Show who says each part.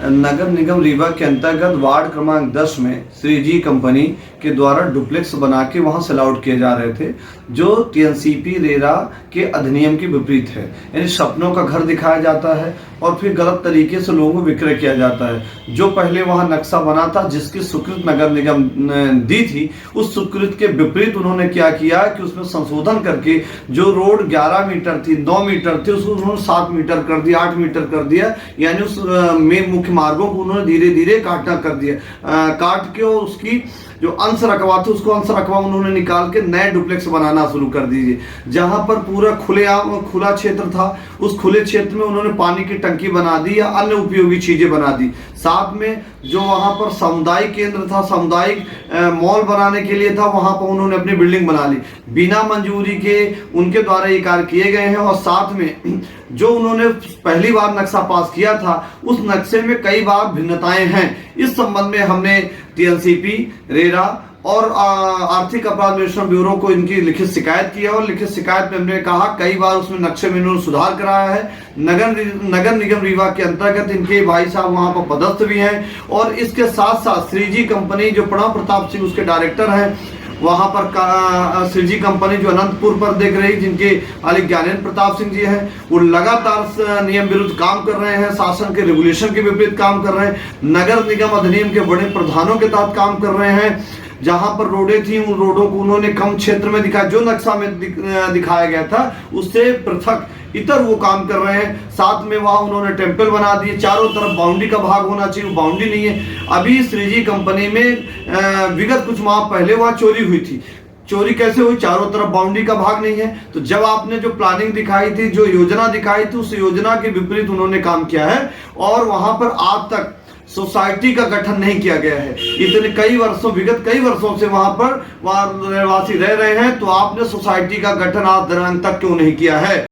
Speaker 1: नगर निगम रीवा के अंतर्गत वार्ड क्रमांक 10 में श्रीजी कंपनी के द्वारा डुप्लेक्स बना के वहां सेल आउट किए जा रहे थे, जो टीएनसीपी रेरा के अधिनियम के विपरीत है। यानी सपनों का घर दिखाया जाता है और फिर गलत तरीके से लोगों को विक्रय किया जाता है। जो पहले वहां नक्शा बना था, जिसकी स्वीकृति नगर निगम दी थी, उस स्वीकृति के विपरीत उन्होंने क्या किया कि उसमें संशोधन करके जो रोड 11 मीटर थी, 9 मीटर थी, उसको उन्होंने 7 मीटर कर दिया, 8 मीटर कर दिया। यानी उस में मुख्य मार्गों को उन्होंने धीरे धीरे काटना कर दिया, काट के और उसकी जो अंश रकबा था उसको अंश रकबा उन्होंने निकाल के नए डुप्लेक्स बनाना शुरू कर दीजिए। जहां पर पूरा खुला क्षेत्र था, उस खुले क्षेत्र में उन्होंने पानी की टंकी बना दी या अन्य उपयोगी चीजें बना दी। साथ में जो वहां पर सामुदायिक केंद्र था, सामुदायिक मॉल बनाने के लिए था, वहां पर उन्होंने अपनी बिल्डिंग बना ली बिना मंजूरी के। उनके द्वारा ये कार्य किए गए हैं और साथ में जो उन्होंने पहली बार नक्शा पास किया था, उस नक्शे में कई बार भिन्नताएं हैं। इस संबंध में हमने टीएनसीपी, रेरा और आर्थिक अपराध अन्वेषण ब्यूरो को इनकी लिखित शिकायत की है और लिखित शिकायत में हमने कहा कई बार उसमें नक्शे में इन्होंने सुधार कराया है। नगर निगम रीवा के अंतर्गत इनके भाई साहब वहां पर पदस्थ भी हैं और इसके साथ साथ श्रीजी कंपनी जो प्रणव प्रताप सिंह उसके डायरेक्टर हैं, वहां पर श्रीजी कंपनी जो अनंतपुर पर देख रही, जिनके मालिक ज्ञानेंद्र प्रताप सिंह जी हैं, वो लगातार नियम विरुद्ध काम कर रहे हैं, शासन के रेगुलेशन के विपरीत काम कर रहे हैं, नगर निगम अधिनियम के बड़े प्रावधानों के तहत काम कर रहे हैं। जहां पर रोडें थी, उन रोडों को उन्होंने कम क्षेत्र में दिखाया, जो नक्शा में दिखाया गया था उससे पृथक इतर वो काम कर रहे हैं। साथ में वहां उन्होंने टेम्पल बना दिए, चारों तरफ बाउंड्री का भाग होना चाहिए, वो बाउंड्री नहीं है। अभी श्रीजी कंपनी में विगत कुछ माह पहले वहां चोरी हुई थी। चोरी कैसे हुई? चारों तरफ बाउंड्री का भाग नहीं है। तो जब आपने जो प्लानिंग दिखाई थी, जो योजना दिखाई थी, उस योजना के विपरीत उन्होंने काम किया है और वहां पर आज तक सोसाइटी का गठन नहीं किया गया है। इतने विगत कई वर्षों से वहां रहवासी रह रहे हैं, तो आपने सोसाइटी का गठन आज दिनांक तक क्यों नहीं किया है?